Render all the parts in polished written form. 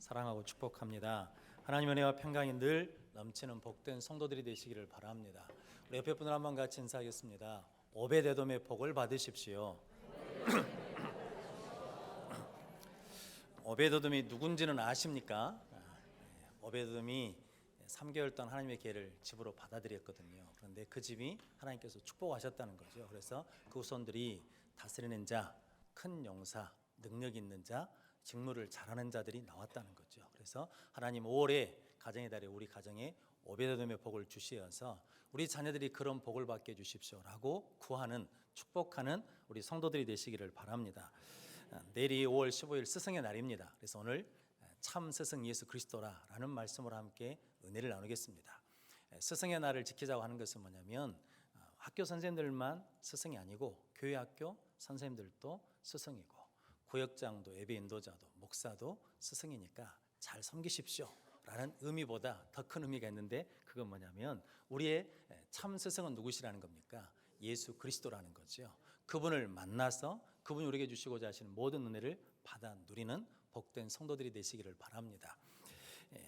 사랑하고 축복합니다. 하나님의 은혜와 평강이 늘 넘치는 복된 성도들이 되시기를 바랍니다. 우리 옆에 분들 한번 같이 인사하겠습니다. 오베데돔의 복을 받으십시오. 오베데돔이 누군지는 아십니까? 오베데돔이 3개월 동안 하나님의 계를 집으로 받아들였거든요. 그런데 그 집이 하나님께서 축복하셨다는 거죠. 그래서 그 후손들이 다스리는 자, 큰 용사, 능력 있는 자, 직무를 잘하는 자들이 나왔다는 거죠. 그래서 하나님 5월에 가정의 달에 우리 가정에 오베데돔의 복을 주시어서 우리 자녀들이 그런 복을 받게 해주십시오라고 구하는, 축복하는 우리 성도들이 되시기를 바랍니다. 내일이 5월 15일 스승의 날입니다. 그래서 오늘 참 스승 예수 그리스도라라는 말씀으로 함께 은혜를 나누겠습니다. 스승의 날을 지키자고 하는 것은 뭐냐면 학교 선생님들만 스승이 아니고 교회 학교 선생님들도 스승이고 구역장도 예배 인도자도 목사도 스승이니까 잘 섬기십시오 라는 의미보다 더 큰 의미가 있는데, 그건 뭐냐면 우리의 참 스승은 누구시라는 겁니까? 예수 그리스도라는 거죠. 그분을 만나서 그분이 우리에게 주시고자 하시는 모든 은혜를 받아 누리는 복된 성도들이 되시기를 바랍니다.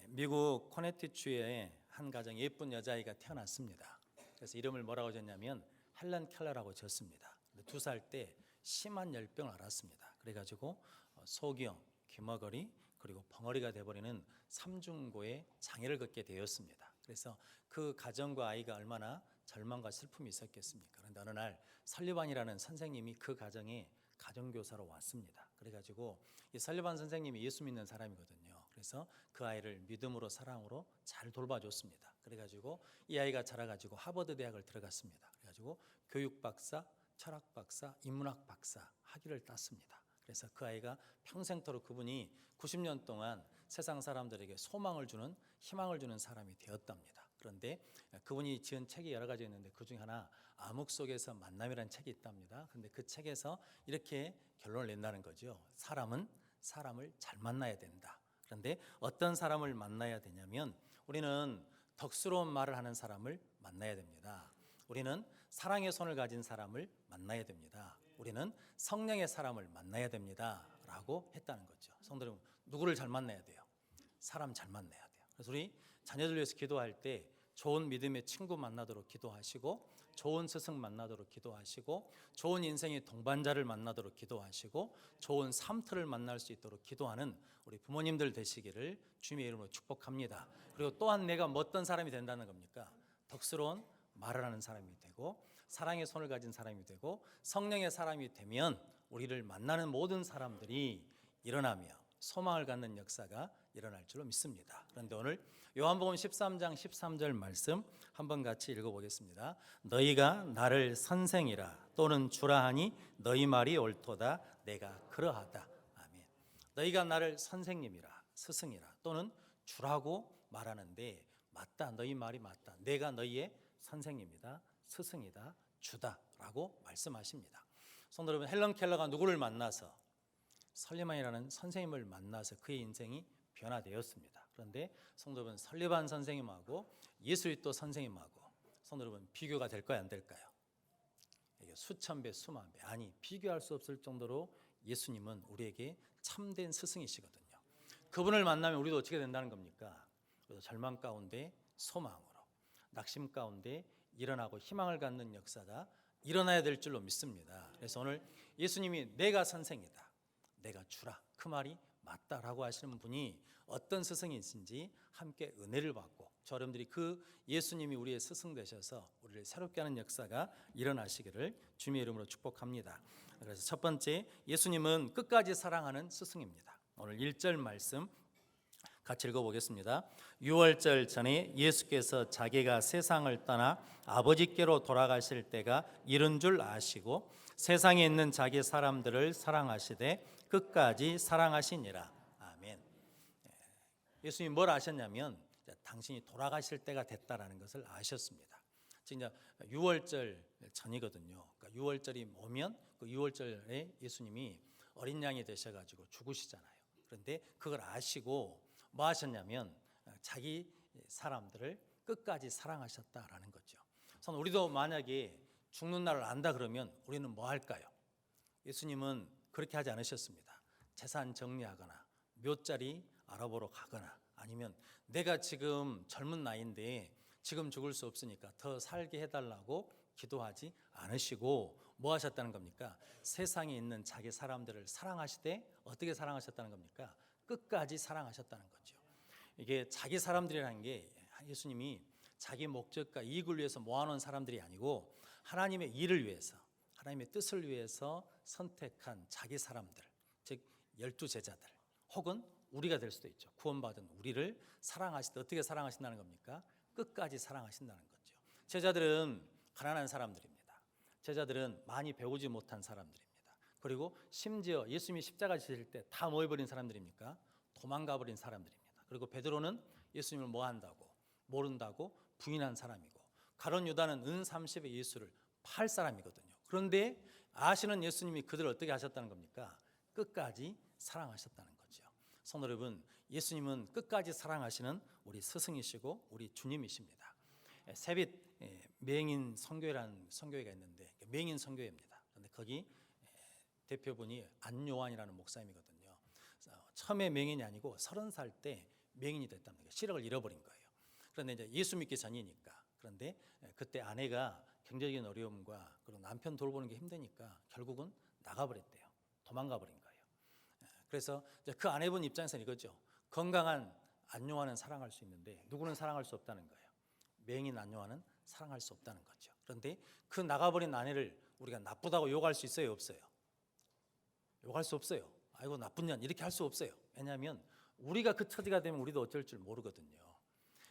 미국 코네티추에 한 가정에 예쁜 여자아이가 태어났습니다. 그래서 이름을 뭐라고 졌냐면 헬런 켈러라고 졌습니다. 2살 때 심한 열병을 앓았습니다. 그래가지고 소경, 귀머거리 그리고 벙어리가 돼버리는 삼중고의 장애를 겪게 되었습니다. 그래서 그 가정과 아이가 얼마나 절망과 슬픔이 있었겠습니까? 그런데 어느 날 설리반이라는 선생님이 그 가정에 가정교사로 왔습니다. 그래가지고 이 설리반 선생님이 예수 믿는 사람이거든요. 그래서 그 아이를 믿음으로 사랑으로 잘 돌봐줬습니다. 그래가지고 이 아이가 자라가지고 하버드 대학을 들어갔습니다. 그래가지고 교육 박사, 철학 박사, 인문학 박사 학위를 땄습니다. 그래서 그 아이가 평생토록 그분이 90년 동안 세상 사람들에게 소망을 주는, 희망을 주는 사람이 되었답니다. 그런데 그분이 지은 책이 여러 가지 있는데 그 중에 하나 암흑 속에서 만남이라는 책이 있답니다. 그런데 그 책에서 이렇게 결론을 낸다는 거죠. 사람은 사람을 잘 만나야 된다. 그런데 어떤 사람을 만나야 되냐면 우리는 덕스러운 말을 하는 사람을 만나야 됩니다. 우리는 사랑의 손을 가진 사람을 만나야 됩니다. 우리는 성령의 사람을 만나야 됩니다 라고 했다는 거죠. 성도 여러분, 누구를 잘 만나야 돼요? 사람 잘 만나야 돼요. 그래서 우리 자녀들 위해서 기도할 때 좋은 믿음의 친구 만나도록 기도하시고, 좋은 스승 만나도록 기도하시고, 좋은 인생의 동반자를 만나도록 기도하시고, 좋은 삶틀을 만날 수 있도록 기도하는 우리 부모님들 되시기를 주님의 이름으로 축복합니다. 그리고 또한 내가 어떤 사람이 된다는 겁니까? 덕스러운 말을 하는 사람이 되고, 사랑의 손을 가진 사람이 되고, 성령의 사람이 되면 우리를 만나는 모든 사람들이 일어나며 소망을 갖는 역사가 일어날 줄로 믿습니다. 그런데 오늘 요한복음 13장 13절 말씀 한번 같이 읽어보겠습니다. 너희가 나를 선생이라 또는 주라 하니 너희 말이 옳도다. 내가 그러하다. 아멘. 너희가 나를 선생님이라, 스승이라 또는 주라고 말하는데 맞다. 너희 말이 맞다. 내가 너희의 선생님이다, 스승이다, 주다라고 말씀하십니다. 성도 여러분, 헬런 켈러가 누구를 만나서? 설리반이라는 선생님을 만나서 그의 인생이 변화되었습니다. 그런데 성도 여러분, 설리반 선생님하고 예수 그리스도 선생님하고 성도 여러분 비교가 될까요, 안 될까요? 이게 수천 배, 수만 배, 아니 비교할 수 없을 정도로 예수님은 우리에게 참된 스승이시거든요. 그분을 만나면 우리도 어떻게 된다는 겁니까? 절망 가운데 소망으로, 낙심 가운데 일어나고 희망을 갖는 역사가 일어나야 될 줄로 믿습니다. 그래서 오늘 예수님이 내가 선생이다, 내가 주라, 그 말이 맞다라고 하시는 분이 어떤 스승이신지 함께 은혜를 받고 저 여러분들이 그 예수님이 우리의 스승 되셔서 우리를 새롭게 하는 역사가 일어나시기를 주님의 이름으로 축복합니다. 그래서 첫 번째, 예수님은 끝까지 사랑하는 스승입니다. 오늘 1절 말씀 같이 읽어보겠습니다. 유월절 전에 예수께서 자기가 세상을 떠나 아버지께로 돌아가실 때가 이른 줄 아시고 세상에 있는 자기 사람들을 사랑하시되 끝까지 사랑하시니라. 아멘. 예수님이 뭘 아셨냐면 당신이 돌아가실 때가 됐다라는 것을 아셨습니다. 지금 유월절 전이거든요. 그러니까 유월절이 오면 그 유월절에 예수님이 어린 양이 되셔가지고 죽으시잖아요. 그런데 그걸 아시고 뭐 하셨냐면 자기 사람들을 끝까지 사랑하셨다라는 거죠. 그래서 우리도 만약에 죽는 날을 안다 그러면 우리는 뭐 할까요? 예수님은 그렇게 하지 않으셨습니다. 재산 정리하거나 묘자리 알아보러 가거나 아니면 내가 지금 젊은 나이인데 지금 죽을 수 없으니까 더 살게 해달라고 기도하지 않으시고 뭐 하셨다는 겁니까? 세상에 있는 자기 사람들을 사랑하시되 어떻게 사랑하셨다는 겁니까? 끝까지 사랑하셨다는 거죠. 이게 자기 사람들이라는 게 예수님이 자기 목적과 이익을 위해서 모아놓은 사람들이 아니고 하나님의 일을 위해서 하나님의 뜻을 위해서 선택한 자기 사람들, 즉 12제자들 혹은 우리가 될 수도 있죠. 구원받은 우리를 사랑하시되 어떻게 사랑하신다는 겁니까? 끝까지 사랑하신다는 거죠. 제자들은 가난한 사람들입니다. 제자들은 많이 배우지 못한 사람들입니다. 그리고 심지어 예수님이 십자가 지실 때 다 뭐 해버린 사람들입니까? 도망가 버린 사람들입니다. 그리고 베드로는 예수님을 뭐 한다고? 모른다고 부인한 사람이고, 가룟 유다는 은 30의 예수를 팔 사람이거든요. 그런데 아시는 예수님이 그들을 어떻게 하셨다는 겁니까? 끝까지 사랑하셨다는 거죠. 성도 여러분, 예수님은 끝까지 사랑하시는 우리 스승이시고 우리 주님이십니다. 세빛 맹인 선교회라는 선교회가 있는데 맹인 선교회입니다. 그런데 거기 대표분이 안요한이라는 목사님이거든요. 처음에 맹인이 아니고 30살 때 맹인이 됐답니다. 시력을 잃어버린 거예요. 그런데 이제 예수 믿기 전이니까. 그런데 그때 아내가 경제적인 어려움과 그리고 남편 돌보는 게 힘드니까 결국은 나가버렸대요. 도망가 버린 거예요. 그래서 그 아내분 입장에서는 이거죠. 건강한 안요한은 사랑할 수 있는데 누구는 사랑할 수 없다는 거예요. 맹인 안요한은 사랑할 수 없다는 거죠. 그런데 그 나가버린 아내를 우리가 나쁘다고 욕할 수 있어요, 없어요? 욕할 수 없어요. 아이고 나쁜 년 이렇게 할 수 없어요. 왜냐하면 우리가 그 처지가 되면 우리도 어쩔 줄 모르거든요.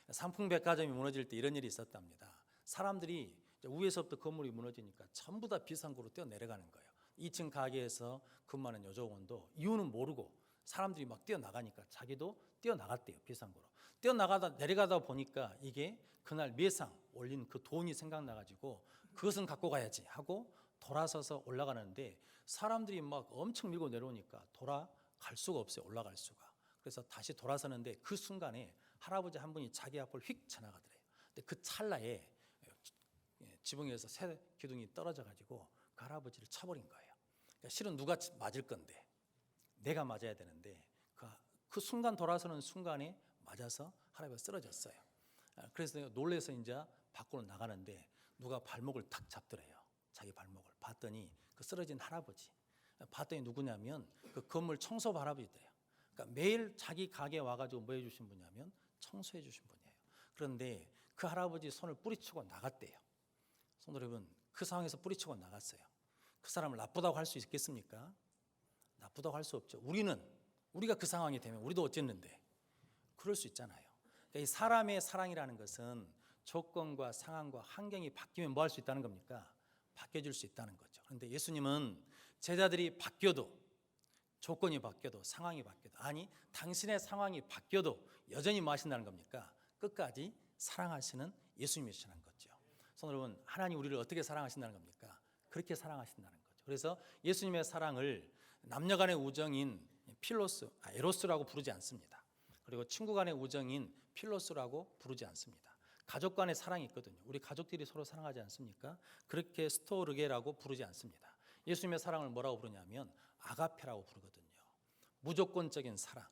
상풍백화점이 무너질 때 이런 일이 있었답니다. 사람들이 위에서부터 건물이 무너지니까 전부 다 비상구로 뛰어내려가는 거예요. 2층 가게에서 근무하는 여직원도 이유는 모르고 사람들이 막 뛰어나가니까 자기도 뛰어나갔대요. 비상구로 뛰어나가다 내려가다 보니까 이게 그날 매상 올린 그 돈이 생각나가지고 그것은 갖고 가야지 하고 돌아서서 올라가는데 사람들이 막 엄청 밀고 내려오니까 돌아갈 수가 없어요. 올라갈 수가. 그래서 다시 돌아서는데 그 순간에 할아버지 한 분이 자기 앞을 휙 지나가더래요. 근데 그 찰나에 지붕에서 새 기둥이 떨어져 가지고 그 할아버지를 쳐버린 거예요. 그러니까 실은 누가 맞을 건데 내가 맞아야 되는데 그 순간 돌아서는 순간에 맞아서 할아버지가 쓰러졌어요. 그래서 놀래서 이제 밖으로 나가는데 누가 발목을 탁 잡더래요. 자기 발목을 봤더니 그 쓰러진 할아버지. 봤더니 누구냐면 그 건물 청소부 할아버지래요. 그러니까 매일 자기 가게에 와가지고 뭐 해주신 분이냐면 청소해 주신 분이에요. 그런데 그 할아버지 손을 뿌리치고 나갔대요. 성도 여러분, 그 상황에서 뿌리치고 나갔어요. 그 사람을 나쁘다고 할 수 있겠습니까? 나쁘다고 할 수 없죠. 우리가 그 상황이 되면 우리도 어쨌는데 그럴 수 있잖아요. 그러니까 이 사람의 사랑이라는 것은 조건과 상황과 환경이 바뀌면 뭐 할 수 있다는 겁니까? 바뀌어질 수 있다는 거죠. 그런데 예수님은 제자들이 바뀌어도 조건이 바뀌어도 상황이 바뀌어도 아니 당신의 상황이 바뀌어도 여전히 뭐 하신다는 겁니까? 끝까지 사랑하시는 예수님이시라는 거죠. 성도 여러분, 하나님 우리를 어떻게 사랑하신다는 겁니까? 그렇게 사랑하신다는 거죠. 그래서 예수님의 사랑을 남녀 간의 우정인 에로스라고 부르지 않습니다. 그리고 친구 간의 우정인 필로스라고 부르지 않습니다. 가족 간의 사랑이 있거든요. 우리 가족들이 서로 사랑하지 않습니까? 그렇게 스토르게라고 부르지 않습니다. 예수님의 사랑을 뭐라고 부르냐면 아가페라고 부르거든요. 무조건적인 사랑,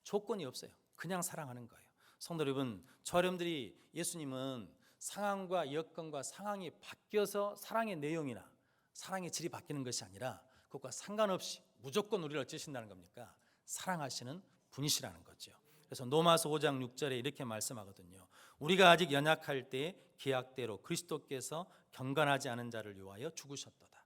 조건이 없어요. 그냥 사랑하는 거예요. 성도 여러분, 저 여러분들이 예수님은 상황과 여건과 상황이 바뀌어서 사랑의 내용이나 사랑의 질이 바뀌는 것이 아니라 그것과 상관없이 무조건 우리를 어쩌신다는 겁니까? 사랑하시는 분이시라는 거죠. 그래서 로마서 5장 6절에 이렇게 말씀하거든요. 우리가 아직 연약할 때 계약대로 그리스도께서 경건하지 않은 자를 위하여 죽으셨도다.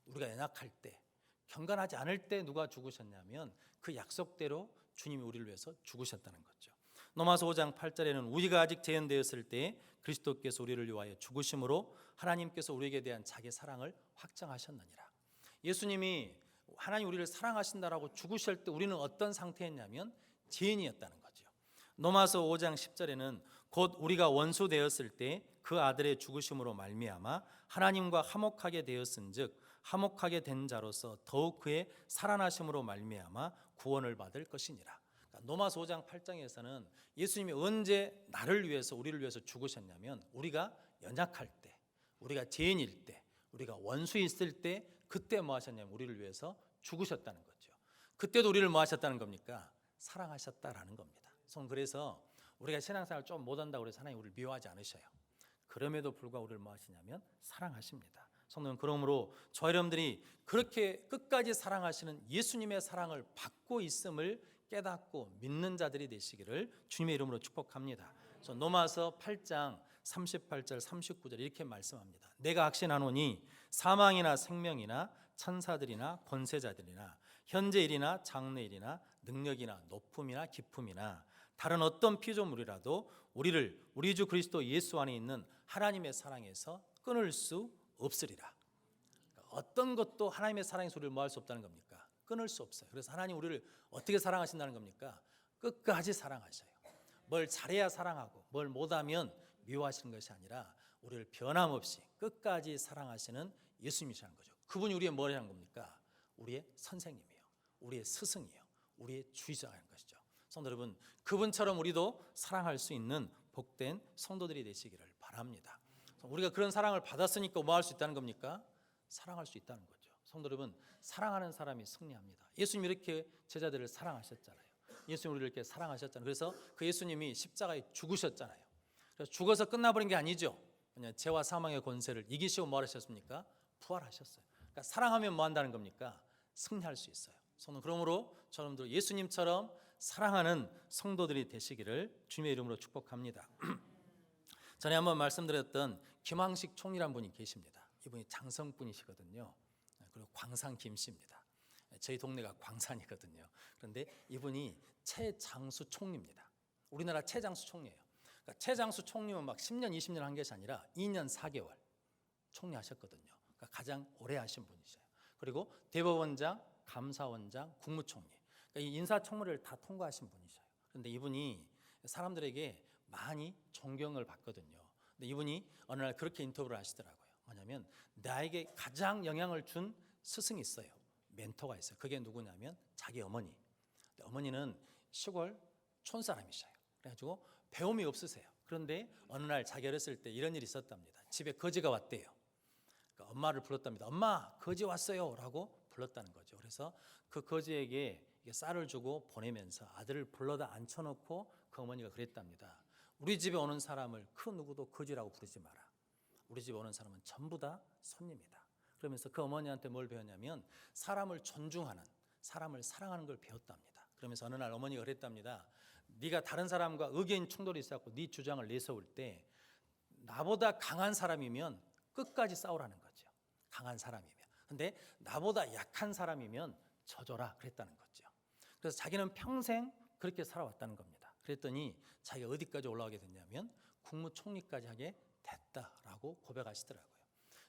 우리가 연약할 때, 경건하지 않을 때 누가 죽으셨냐면 그 약속대로 주님이 우리를 위해서 죽으셨다는 거죠. 로마서 5장 8절에는 우리가 아직 재현되었을 때 그리스도께서 우리를 위하여 죽으심으로 하나님께서 우리에게 대한 자기 사랑을 확정하셨느니라. 예수님이 하나님 우리를 사랑하신다라고 죽으실 때 우리는 어떤 상태였냐면 죄인이었다는 거죠. 로마서 5장 10절에는 곧 우리가 원수 되었을 때 그 아들의 죽으심으로 말미암아 하나님과 화목하게 되었은즉 화목하게 된 자로서 더욱 그의 살아나심으로 말미암아 구원을 받을 것이니라. 그러니까 로마서 5장 8장에서는 예수님이 언제 나를 위해서 우리를 위해서 죽으셨냐면 우리가 연약할 때, 우리가 죄인일 때, 우리가 원수 있을 때 그때 뭐 하셨냐면 우리를 위해서 죽으셨다는 거죠. 그때도 우리를 뭐 하셨다는 겁니까? 사랑하셨다라는 겁니다. 그래서 우리가 신앙생활 좀 못한다고 해서 하나님 우리를 미워하지 않으셔요. 그럼에도 불구하고 우리를 뭐 하시냐면 사랑하십니다. 성도는 그러므로 저 여러분들이 그렇게 끝까지 사랑하시는 예수님의 사랑을 받고 있음을 깨닫고 믿는 자들이 되시기를 주님의 이름으로 축복합니다. 그래서 로마서 8장 38절 39절 이렇게 말씀합니다. 내가 확신하노니 사망이나 생명이나 천사들이나 권세자들이나 현재일이나 장래일이나 능력이나 높음이나 깊음이나 다른 어떤 피조물이라도 우리를 우리 주 그리스도 예수 안에 있는 하나님의 사랑에서 끊을 수 없으리라. 어떤 것도 하나님의 사랑에서 우리를 뭐 할 수 없다는 겁니까? 끊을 수 없어요. 그래서 하나님 우리를 어떻게 사랑하신다는 겁니까? 끝까지 사랑하셔요. 뭘 잘해야 사랑하고 뭘 못하면 미워하시는 것이 아니라 우리를 변함없이 끝까지 사랑하시는 예수님이시라는 거죠. 그분이 우리의 뭐라는 겁니까? 우리의 선생님이에요. 우리의 스승이에요. 우리의 주의자라는 것이죠. 성도 여러분, 그분처럼 우리도 사랑할 수 있는 복된 성도들이 되시기를 바랍니다. 우리가 그런 사랑을 받았으니까 뭐 할 수 있다는 겁니까? 사랑할 수 있다는 거죠. 성도 여러분, 사랑하는 사람이 승리합니다. 예수님이 이렇게 제자들을 사랑하셨잖아요. 예수님이 우리를 이렇게 사랑하셨잖아요. 그래서 그 예수님이 십자가에 죽으셨잖아요. 그래서 죽어서 끝나버린 게 아니죠. 그냥 죄와 사망의 권세를 이기시고 뭐 하셨습니까? 부활하셨어요. 그러니까 사랑하면 뭐 한다는 겁니까? 승리할 수 있어요. 저는 그러므로 여러분들 예수님처럼 사랑하는 성도들이 되시기를 주님의 이름으로 축복합니다. 전에 한번 말씀드렸던 김황식 총리란 분이 계십니다. 이분이 장성분이시거든요. 그리고 광산 김씨입니다. 저희 동네가 광산이거든요. 그런데 이분이 최장수 총리입니다. 우리나라 최장수 총리예요. 그러니까 최장수 총리는 막 10년, 20년 한 것이 아니라 2년 4개월 총리하셨거든요. 그러니까 가장 오래 하신 분이셔요. 그리고 대법원장, 감사원장, 국무총리, 그러니까 이 인사청문회를 다 통과하신 분이셔요. 그런데 이분이 사람들에게 많이 존경을 받거든요. 근데 이분이 어느 날 그렇게 인터뷰를 하시더라고요. 뭐냐면 나에게 가장 영향을 준 스승이 있어요. 멘토가 있어요. 그게 누구냐면 자기 어머니. 어머니는 시골 촌사람이셔요. 그래가지고 배움이 없으세요. 그런데 어느 날 자기 어렸을 때 이런 일이 있었답니다. 집에 거지가 왔대요. 그러니까 엄마를 불렀답니다. 엄마, 거지 왔어요 라고 불렀다는 거죠. 그래서 그 거지에게 쌀을 주고 보내면서 아들을 불러다 앉혀놓고 그 어머니가 그랬답니다. 우리 집에 오는 사람을 그 누구도 거지라고 부르지 마라. 우리 집에 오는 사람은 전부 다 손님이다. 그러면서 그 어머니한테 뭘 배웠냐면 사람을 존중하는, 사람을 사랑하는 걸 배웠답니다. 그러면서 어느 날 어머니가 그랬답니다. 네가 다른 사람과 의견 충돌이 있었고 네 주장을 내세울 때 나보다 강한 사람이면 끝까지 싸우라는 거죠. 강한 사람이면. 근데 나보다 약한 사람이면 져줘라 그랬다는 거죠. 그래서 자기는 평생 그렇게 살아왔다는 겁니다. 그랬더니 자기가 어디까지 올라가게 됐냐면 국무총리까지 하게 됐다라고 고백하시더라고요.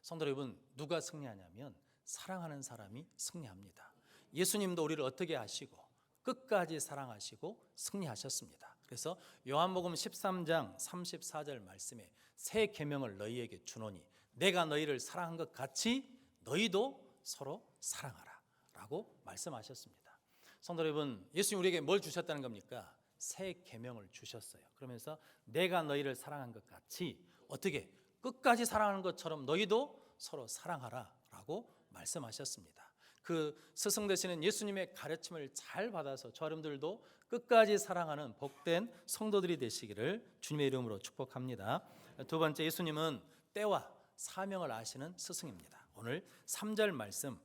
성도 여러분, 누가 승리하냐면 사랑하는 사람이 승리합니다. 예수님도 우리를 어떻게 하시고 끝까지 사랑하시고 승리하셨습니다. 그래서 요한복음 13장 34절 말씀에 새 계명을 너희에게 주노니 내가 너희를 사랑한 것 같이 너희도 서로 사랑하라 라고 말씀하셨습니다. 성도 여러분, 예수님 우리에게 뭘 주셨다는 겁니까? 새 계명을 주셨어요. 그러면서 내가 너희를 사랑한 것 같이 어떻게 끝까지 사랑하는 것처럼 너희도 서로 사랑하라 라고 말씀하셨습니다. 그 스승 되시는 예수님의 가르침을 잘 받아서 저 여러분들도 끝까지 사랑하는 복된 성도들이 되시기를 주님의 이름으로 축복합니다. 두 번째, 예수님은 때와 사명을 아시는 스승입니다. 오늘 3절 말씀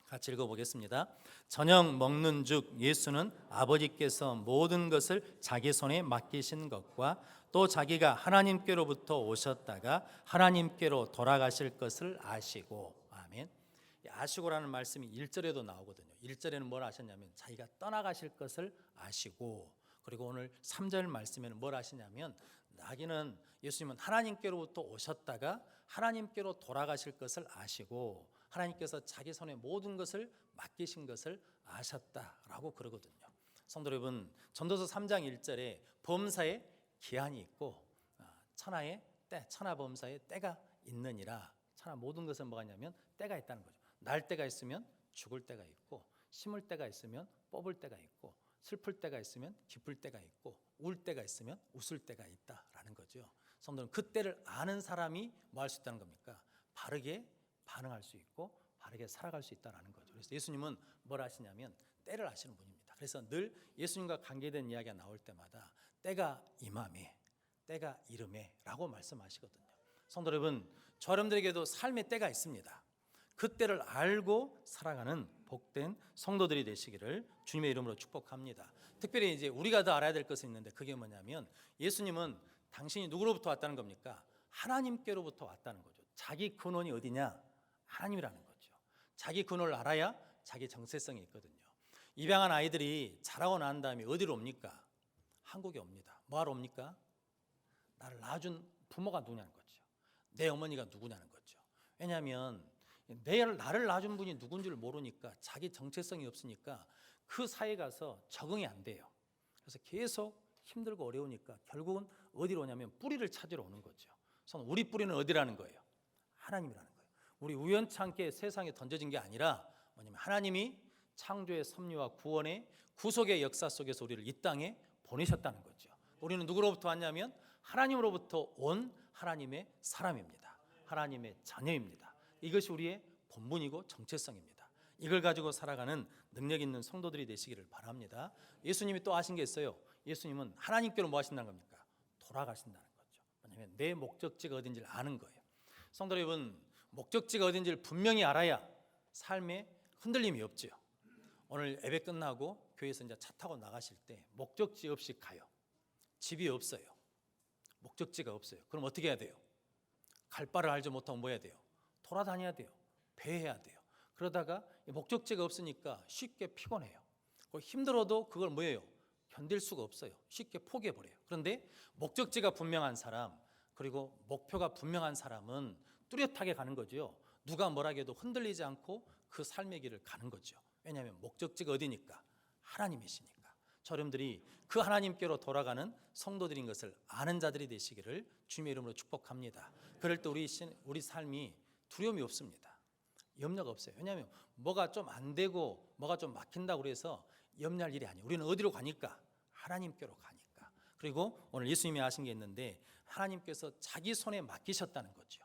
같이 읽어보겠습니다. 저녁 먹는 즉 예수는 아버지께서 모든 것을 자기 손에 맡기신 것과 또 자기가 하나님께로부터 오셨다가 하나님께로 돌아가실 것을 아시고, 아멘. 아시고라는 말씀이 1절에도 나오거든요. 1절에는 뭘 아셨냐면 자기가 떠나가실 것을 아시고, 그리고 오늘 3절 말씀에는 뭘 아시냐면 나기는 예수님은 하나님께로부터 오셨다가 하나님께로 돌아가실 것을 아시고 하나님께서 자기 손에 모든 것을 맡기신 것을 아셨다라고 그러거든요. 성도 여러분, 전도서 3장 1절에 범사에 기한이 있고 천하의 때, 천하 범사에 때가 있느니라. 천하 모든 것은 뭐가 있냐면 때가 있다는 거죠. 날 때가 있으면 죽을 때가 있고, 심을 때가 있으면 뽑을 때가 있고, 슬플 때가 있으면 기쁠 때가 있고, 울 때가 있으면 웃을 때가 있다라는 거죠. 성도는 그 때를 아는 사람이 뭐 할 수 있다는 겁니까? 바르게 반응할 수 있고 바르게 살아갈 수 있다는 거죠. 그래서 예수님은 뭘 하시냐면 때를 아시는 분입니다. 그래서 늘 예수님과 관계된 이야기가 나올 때마다 때가 임함에, 때가 이름에 라고 말씀하시거든요. 성도 여러분, 저 여러분들에게도 삶의 때가 있습니다. 그 때를 알고 살아가는 복된 성도들이 되시기를 주님의 이름으로 축복합니다. 특별히 이제 우리가 더 알아야 될 것이 있는데, 그게 뭐냐면 예수님은 당신이 누구로부터 왔다는 겁니까? 하나님께로부터 왔다는 거죠. 자기 근원이 어디냐? 하나님이라는 거죠. 자기 근원을 알아야 자기 정체성이 있거든요. 입양한 아이들이 자라고 난 다음에 어디로 옵니까? 한국에 옵니다. 뭐하러 옵니까? 나를 낳아준 부모가 누구냐는 거죠. 내 어머니가 누구냐는 거죠. 왜냐하면 나를 낳아준 분이 누군지를 모르니까, 자기 정체성이 없으니까 그 사회에 가서 적응이 안 돼요. 그래서 계속 힘들고 어려우니까 결국은 어디로 오냐면 뿌리를 찾으러 오는 거죠. 그래서 우리 뿌리는 어디라는 거예요? 하나님이라는 거예요. 우리 우연찮게 세상에 던져진 게 아니라 뭐냐면 하나님이 창조의 섭리와 구원의 구속의 역사 속에서 우리를 이 땅에 보내셨다는 거죠. 우리는 누구로부터 왔냐면 하나님으로부터 온 하나님의 사람입니다. 하나님의 자녀입니다. 이것이 우리의 본분이고 정체성입니다. 이걸 가지고 살아가는 능력 있는 성도들이 되시기를 바랍니다. 예수님이 또 하신 게 있어요. 예수님은 하나님께로 뭐 하신다는 겁니까? 돌아가신다는 거죠. 왜냐하면 내 목적지가 어딘지를 아는 거예요. 성도 여러분, 목적지가 어딘지를 분명히 알아야 삶에 흔들림이 없죠. 오늘 예배 끝나고 교회에서 이제 차 타고 나가실 때 목적지 없이 가요. 집이 없어요. 목적지가 없어요. 그럼 어떻게 해야 돼요? 갈 바를 알지 못하면 뭐 해야 돼요? 돌아다녀야 돼요. 배회해야 돼요. 그러다가 목적지가 없으니까 쉽게 피곤해요. 힘들어도 그걸 뭐예요? 견딜 수가 없어요. 쉽게 포기해버려요. 그런데 목적지가 분명한 사람, 그리고 목표가 분명한 사람은 뚜렷하게 가는 거죠. 누가 뭐라 해도 흔들리지 않고 그 삶의 길을 가는 거죠. 왜냐하면 목적지가 어디니까? 하나님이시니까. 여러분들이 그 하나님께로 돌아가는 성도들인 것을 아는 자들이 되시기를 주님의 이름으로 축복합니다. 그럴 때 우리 삶이 두려움이 없습니다. 염려가 없어요. 왜냐하면 뭐가 좀 안 되고 뭐가 좀 막힌다고 해서 염려할 일이 아니에요. 우리는 어디로 가니까? 하나님께로 가니까. 그리고 오늘 예수님이 하신 게 있는데, 하나님께서 자기 손에 맡기셨다는 거죠.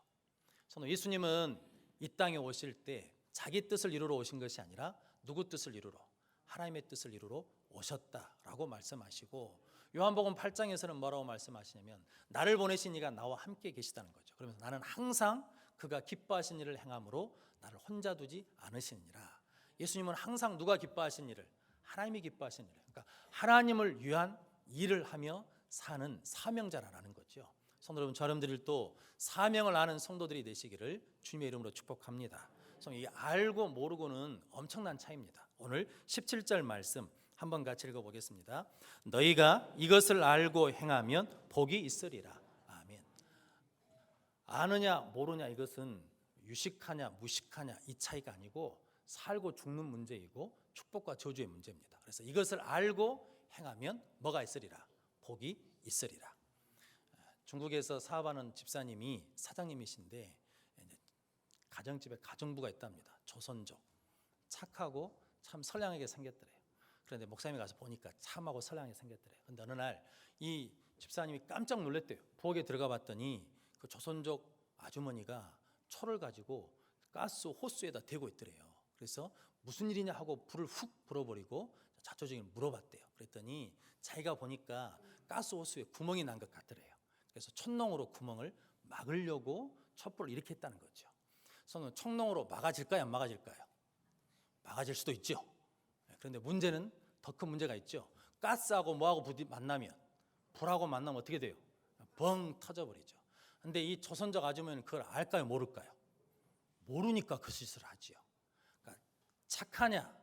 예수님은 이 땅에 오실 때 자기 뜻을 이루러 오신 것이 아니라 누구 뜻을 이루러? 하나님의 뜻을 이루러 오셨다라고 말씀하시고, 요한복음 8장에서는 뭐라고 말씀하시냐면 나를 보내신 이가 나와 함께 계시다는 거죠. 그러면서 나는 항상 그가 기뻐하신 일을 행함으로 나를 혼자 두지 않으시니라. 예수님은 항상 누가 기뻐하신 일을? 하나님이 기뻐하신 일을. 그러니까 하나님을 위한 일을 하며 사는 사명자라는 거죠. 성도 여러분, 저러분들이 또 사명을 아는 성도들이 되시기를 주님의 이름으로 축복합니다. 이 알고 모르고는 엄청난 차이입니다. 오늘 17절 말씀 한번 같이 읽어보겠습니다. 너희가 이것을 알고 행하면 복이 있으리라. 아멘. 아느냐 모르냐, 이것은 유식하냐 무식하냐 이 차이가 아니고 살고 죽는 문제이고 축복과 저주의 문제입니다. 그래서 이것을 알고 행하면 뭐가 있으리라? 복이 있으리라. 중국에서 사업하는 집사님이 사장님이신데 가정집에 가정부가 있답니다. 조선족. 착하고 참 선량하게 생겼더래요. 그런데 목사님이 가서 보니까 참하고 선량하게 생겼더래요. 그런데 어느 날 이 집사님이 깜짝 놀랐대요. 부엌에 들어가 봤더니 그 조선족 아주머니가 초를 가지고 가스 호스에다 대고 있더래요. 그래서 무슨 일이냐 하고 불을 훅 불어버리고 자초지종을 물어봤대요. 그랬더니 자기가 보니까 가스 호스에 구멍이 난 것 같더래요. 그래서 촛농으로 구멍을 막으려고 촛불을 이렇게 했다는 거죠. 그래서 촛농으로 막아질까요? 안 막아질까요? 막아질 수도 있죠. 그런데 문제는 더 큰 문제가 있죠. 가스하고 뭐하고 만나면, 불하고 만나면 어떻게 돼요? 벙 터져버리죠. 그런데 이 조선족 아주머니는 그걸 알까요? 모를까요? 모르니까 그 짓을 하지요. 그러니까 착하냐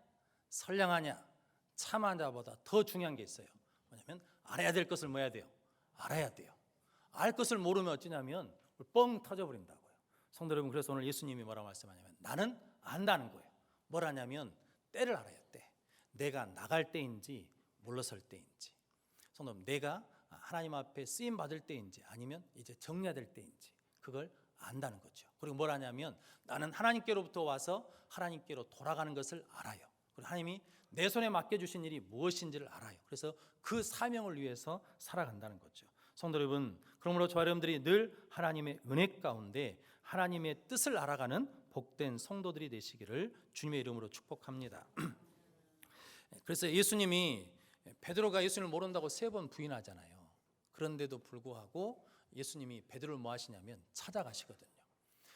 선량하냐 참하냐보다 더 중요한 게 있어요. 뭐냐면 알아야 될 것을 뭐 해야 돼요? 알아야 돼요. 알 것을 모르면 어찌냐면 뻥 터져버린다고요. 성도 여러분, 그래서 오늘 예수님이 뭐라고 말씀하냐면 나는 안다는 거예요. 뭘 하냐면 때를 알아야 돼. 내가 나갈 때인지 물러설 때인지, 성도 여러분, 내가 하나님 앞에 쓰임 받을 때인지 아니면 이제 정리될 때인지 그걸 안다는 거죠. 그리고 뭘 하냐면 나는 하나님께로부터 와서 하나님께로 돌아가는 것을 알아요. 그리고 하나님이 내 손에 맡겨주신 일이 무엇인지를 알아요. 그래서 그 사명을 위해서 살아간다는 거죠. 성도 여러분, 그러므로 저와 여러분들이 늘 하나님의 은혜 가운데 하나님의 뜻을 알아가는 복된 성도들이 되시기를 주님의 이름으로 축복합니다. 그래서 예수님이 베드로가 예수님을 모른다고 3번 부인하잖아요. 그런데도 불구하고 예수님이 베드로를 뭐 하시냐면 찾아가시거든요.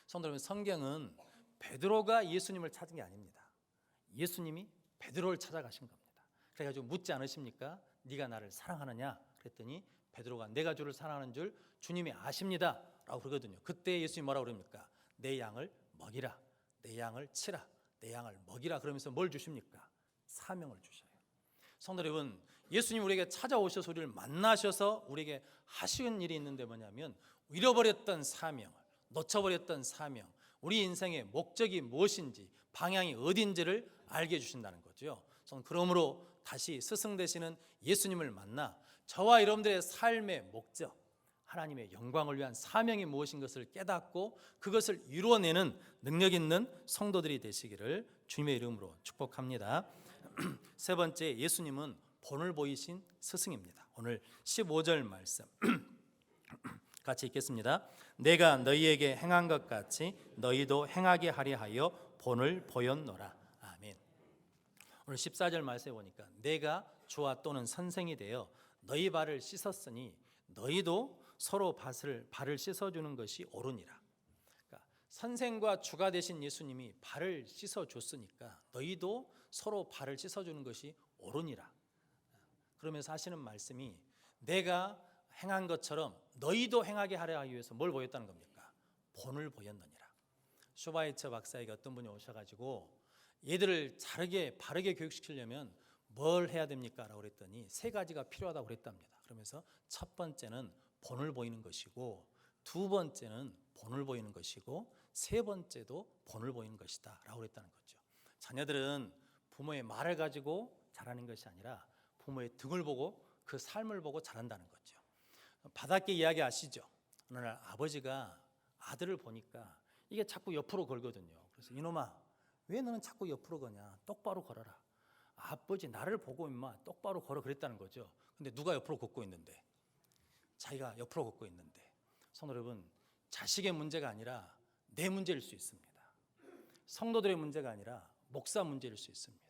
성도 여러분, 성경은 베드로가 예수님을 찾은 게 아닙니다. 예수님이 베드로를 찾아가신 겁니다. 그래가지고 묻지 않으십니까? 네가 나를 사랑하느냐? 그랬더니 베드로가 내가 주를 사랑하는 줄 주님이 아십니다 라고 그러거든요. 그때 예수님이 뭐라고 그럽니까? 내 양을 먹이라, 내 양을 치라, 내 양을 먹이라 그러면서 뭘 주십니까? 사명을 주셔요. 성도 여러분, 예수님 우리에게 찾아오셔서 우리를 만나셔서 우리에게 하시는 일이 있는데 뭐냐면 잃어버렸던 사명을, 놓쳐버렸던 사명, 우리 인생의 목적이 무엇인지, 방향이 어딘지를 알게 해주신다는 거죠. 그러므로 다시 스승 되시는 예수님을 만나 저와 여러분들의 삶의 목적, 하나님의 영광을 위한 사명이 무엇인 것을 깨닫고 그것을 이루어내는 능력 있는 성도들이 되시기를 주님의 이름으로 축복합니다. 세 번째, 예수님은 본을 보이신 스승입니다. 오늘 15절 말씀 같이 읽겠습니다. 내가 너희에게 행한 것 같이 너희도 행하게 하려 하여 본을 보였노라. 아멘. 오늘 14절 말씀에 보니까 내가 주와 또는 선생이 되어 너희 발을 씻었으니 너희도 서로 발을 씻어주는 것이 옳으니라. 그러니까 선생과 주가 되신 예수님이 발을 씻어줬으니까 너희도 서로 발을 씻어주는 것이 옳으니라. 그러면서 하시는 말씀이 내가 행한 것처럼 너희도 행하게 하려 하기 위해서 뭘 보였다는 겁니까? 본을 보였느니라. 슈바이처 박사에게 어떤 분이 오셔가지고 얘들을 바르게 교육시키려면 뭘 해야 됩니까? 라고 그랬더니 3가지가 필요하다고 그랬답니다. 그러면서 첫 번째는 본을 보이는 것이고, 두 번째는 본을 보이는 것이고, 세 번째도 본을 보이는 것이다 라고 그랬다는 거죠. 자녀들은 부모의 말을 가지고 자라는 것이 아니라 부모의 등을 보고 그 삶을 보고 자란다는 거죠. 바닷가 이야기 아시죠? 어느 날 아버지가 아들을 보니까 이게 자꾸 옆으로 걸거든요. 그래서 이놈아, 왜 너는 자꾸 옆으로 거냐? 똑바로 걸어라. 아버지 나를 보고 임마 똑바로 걸어 그랬다는 거죠. 근데 누가 옆으로 걷고 있는데? 자기가 옆으로 걷고 있는데. 성도 여러분, 자식의 문제가 아니라 내 문제일 수 있습니다. 성도들의 문제가 아니라 목사 문제일 수 있습니다.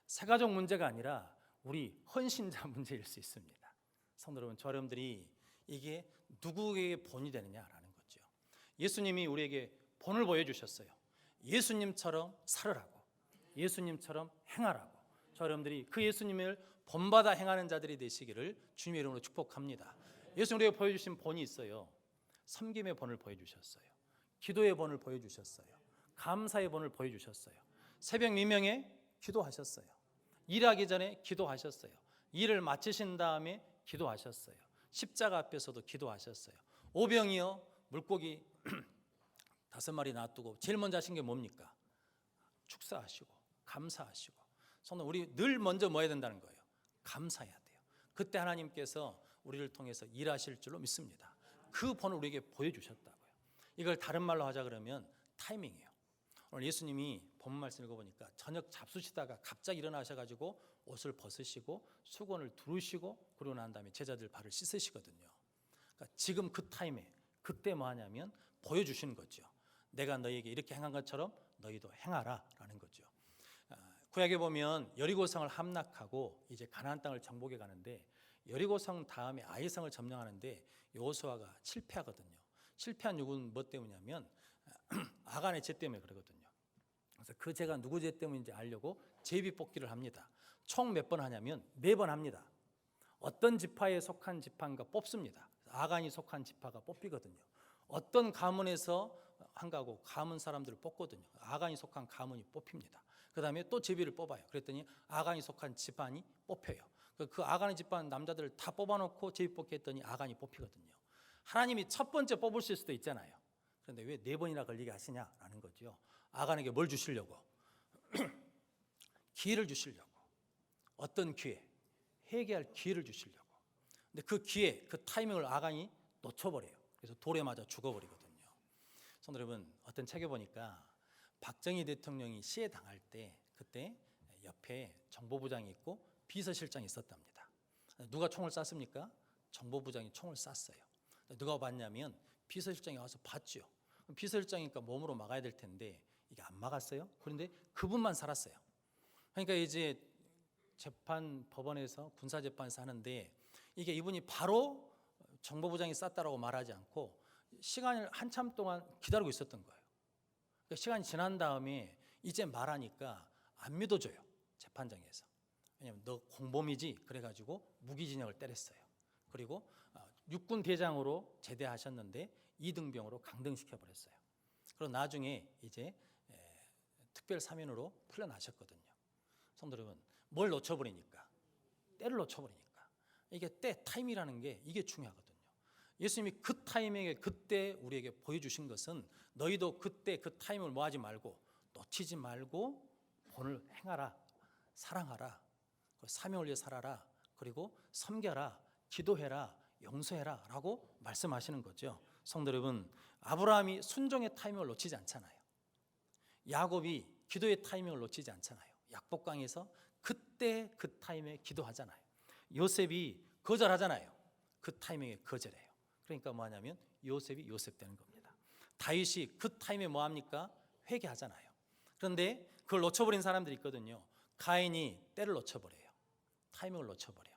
새가족 문제가 아니라 우리 헌신자 문제일 수 있습니다. 성도 여러분, 저 여러분들이 이게 누구에게 본이 되느냐라는 거죠. 예수님이 우리에게 본을 보여주셨어요. 예수님처럼 살으라고, 예수님처럼 행하라고. 저 여러분들이 그 예수님을 본받아 행하는 자들이 되시기를 주님의 이름으로 축복합니다. 예수님 우리에게 보여주신 본이 있어요. 섬김의 본을 보여주셨어요. 기도의 본을 보여주셨어요. 감사의 본을 보여주셨어요. 새벽 미명에 기도하셨어요. 일하기 전에 기도하셨어요. 일을 마치신 다음에 기도하셨어요. 십자가 앞에서도 기도하셨어요. 오병이어 물고기 5마리 놔두고 제일 먼저 하신 게 뭡니까? 축사하시고 감사하시고. 성도, 우리 늘 먼저 뭐 해야 된다는 거예요? 감사해야 돼요. 그때 하나님께서 우리를 통해서 일하실 줄로 믿습니다. 그 본을 우리에게 보여주셨다고요. 이걸 다른 말로 하자 그러면 타이밍이에요. 오늘 예수님이 본 말씀 읽어보니까 저녁 잡수시다가 갑자기 일어나셔가지고 옷을 벗으시고 수건을 두르시고 그러고 난 다음에 제자들 발을 씻으시거든요. 그러니까 지금 그 타임에 그때 뭐 하냐면 보여주시는 거죠. 내가 너희에게 이렇게 행한 것처럼 너희도 행하라 라는 거죠. 구약에 보면 여리고성을 함락하고 이제 가나안 땅을 정복해 가는데 여리고성 다음에 아이성을 점령하는데 여호수아가 실패하거든요. 실패한 이유는 뭐 때문이냐면 아간의 죄 때문에 그러거든요. 그래서 그 죄가 누구 죄 때문인지 알려고 제비뽑기를 합니다. 총 몇 번 하냐면 4번 합니다. 어떤 지파에 속한 지파인가 뽑습니다. 아간이 속한 지파가 뽑히거든요. 어떤 가문에서 한가고 가문 사람들을 뽑거든요. 아간이 속한 가문이 뽑힙니다. 그 다음에 또 제비를 뽑아요. 그랬더니 아간이 속한 집안이 뽑혀요. 그 아간의 집안 남자들을 다 뽑아놓고 제비 뽑기 했더니 아간이 뽑히거든요. 하나님이 첫 번째 뽑으실 수도 있잖아요. 그런데 왜 4번이나 걸리게 하시냐라는 거죠. 아간에게 뭘 주시려고? 기회를 주시려고. 어떤 기회? 회개할 기회를 주시려고. 근데 그 기회, 그 타이밍을 아간이 놓쳐버려요. 그래서 돌에 맞아 죽어버리거든요. 성도 여러분, 어떤 책에 보니까 박정희 대통령이 시해 당할 때 그때 옆에 정보부장이 있고 비서실장이 있었답니다. 누가 총을 쐈습니까? 정보부장이 총을 쐈어요. 누가 봤냐면 비서실장이 와서 봤죠. 비서실장이니까 몸으로 막아야 될 텐데 이게 안 막았어요. 그런데 그분만 살았어요. 그러니까 이제 재판 법원에서 군사재판에서 하는데 이게 이분이 바로 정보부장이 쌌다라고 말하지 않고 시간을 한참 동안 기다리고 있었던 거예요. 그러니까 시간이 지난 다음에 이제 말하니까 안 믿어줘요, 재판장에서. 왜냐하면 너 공범이지 그래가지고 무기징역을 때렸어요. 그리고 육군 대장으로 제대하셨는데 이등병으로 강등시켜버렸어요. 그리고 나중에 이제 특별 사면으로 풀려나셨거든요. 성도 여러분, 뭘 놓쳐버리니까, 때를 놓쳐버리니까, 이게 때, 타임이라는 게 이게 중요하거든요. 예수님이 그 타이밍에 그때 우리에게 보여주신 것은 너희도 그때 그 타임을 뭐하지 말고 놓치지 말고 본을 행하라, 사랑하라, 사명을 위해 살아라, 그리고 섬겨라, 기도해라, 용서해라 라고 말씀하시는 거죠. 성도 여러분, 아브라함이 순종의 타이밍을 놓치지 않잖아요. 야곱이 기도의 타이밍을 놓치지 않잖아요. 약복강에서 그때 그 타이밍에 기도하잖아요. 요셉이 거절하잖아요. 그 타이밍에 거절해요. 그러니까 뭐하냐면 요셉이 요셉 되는 겁니다. 다윗이 그 타이밍에 뭐합니까? 회개하잖아요. 그런데 그걸 놓쳐버린 사람들이 있거든요. 가인이 때를 놓쳐버려요. 타이밍을 놓쳐버려.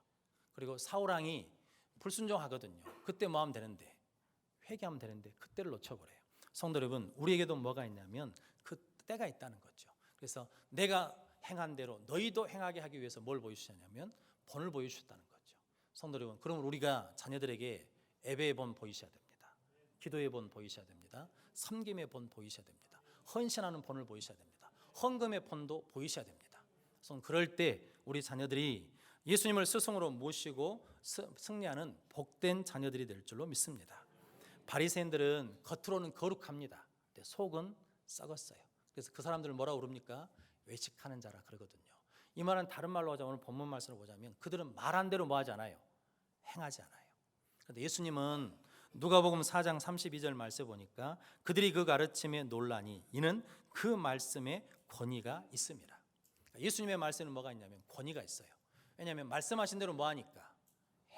그리고 사울왕이 불순종하거든요. 그때 뭐하면 되는데, 회개하면 되는데 그때를 놓쳐버려요. 성도 여러분, 우리에게도 뭐가 있냐면 그 때가 있다는 거죠. 그래서 내가 행한 대로 너희도 행하게 하기 위해서 뭘 보여주셨냐면 본을 보여주셨다는 거죠. 성도 여러분, 그러면 우리가 자녀들에게 예배의 본 보이셔야 됩니다. 기도의 본 보이셔야 됩니다. 섬김의 본 보이셔야 됩니다. 헌신하는 본을 보이셔야 됩니다. 헌금의 본도 보이셔야 됩니다. 그래서 그럴 때 우리 자녀들이 예수님을 스승으로 모시고 승리하는 복된 자녀들이 될 줄로 믿습니다. 바리새인들은 겉으로는 거룩합니다. 근데 속은 썩었어요. 그래서 그 사람들을 뭐라고 부릅니까? 외식하는 자라 그러거든요. 이 말은 다른 말로 하자면, 오늘 본문 말씀을 보자면 그들은 말한 대로 뭐하지 않아요? 행하지 않아요. 그런데 예수님은 누가복음 4장 32절 말씀 보니까 그들이 그 가르침에 놀라니 이는 그 말씀에 권위가 있습니다. 예수님의 말씀은 뭐가 있냐면 권위가 있어요. 왜냐하면 말씀하신 대로 뭐하니까?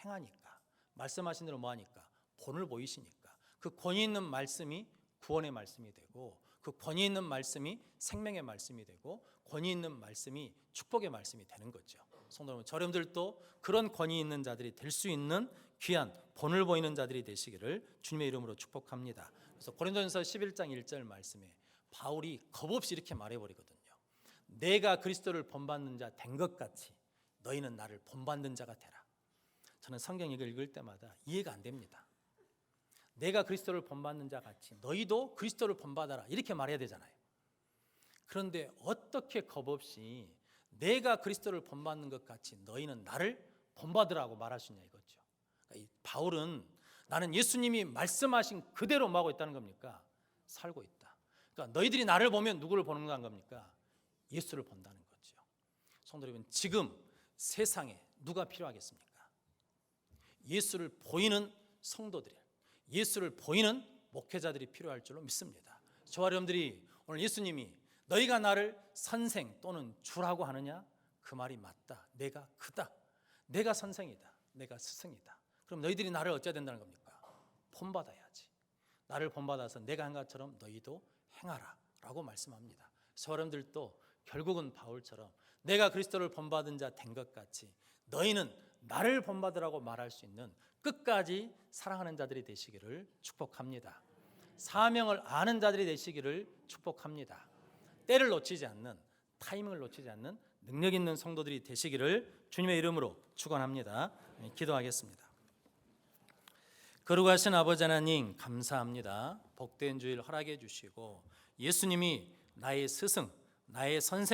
행하니까. 말씀하신 대로 뭐하니까? 본을 보이시니까. 그 권위 있는 말씀이 구원의 말씀이 되고, 그 권위 있는 말씀이 생명의 말씀이 되고, 권위 있는 말씀이 축복의 말씀이 되는 거죠. 성도 여러분, 저렴들도 그런 권위 있는 자들이 될 수 있는 귀한 본을 보이는 자들이 되시기를 주님의 이름으로 축복합니다. 그래서 고린도전서 11장 1절 말씀에 바울이 겁없이 이렇게 말해버리거든요. 내가 그리스도를 본받는 자 된 것 같이 너희는 나를 본받는 자가 되라. 저는 성경 읽을 때마다 이해가 안 됩니다. 내가 그리스도를 본받는 자 같이 너희도 그리스도를 본받아라 이렇게 말해야 되잖아요. 그런데 어떻게 겁없이 내가 그리스도를 본받는 것 같이 너희는 나를 본받으라고 말할 수 있냐 이거죠. 그러니까 바울은 나는 예수님이 말씀하신 그대로 뭐하고 있다는 겁니까? 살고 있다. 그러니까 너희들이 나를 보면 누구를 보는 겁니까? 예수를 본다는 거죠. 성도 여러분, 지금 세상에 누가 필요하겠습니까? 예수를 보이는 성도들이, 예수를 보이는 목회자들이 필요할 줄로 믿습니다. 저와 여러분들이 오늘 예수님이 너희가 나를 선생 또는 주라고 하느냐? 그 말이 맞다. 내가 크다. 내가 선생이다. 내가 스승이다. 그럼 너희들이 나를 어찌해야 된다는 겁니까? 본받아야지. 나를 본받아서 내가 한 것처럼 너희도 행하라 라고 말씀합니다. 저와 여러분들도 결국은 바울처럼 내가 그리스도를 본받은 자 된 것 같이 너희는 나를 본받으라고 말할 수 있는 끝까지 사랑하는 자들이 되시기를 축복합니다. 사명을 아는 자들이 되시기를 축복합니다. 때를 놓치지 않는, 타이밍을 놓치지 않는 능력 있는 성도들이 되시기를 주님의 이름으로 축원합니다. 기도하겠습니다. 거룩하신 아버지 하나님 감사합니다. 복된 주일 허락해 주시고 예수님이 나의 스승, 나의 선생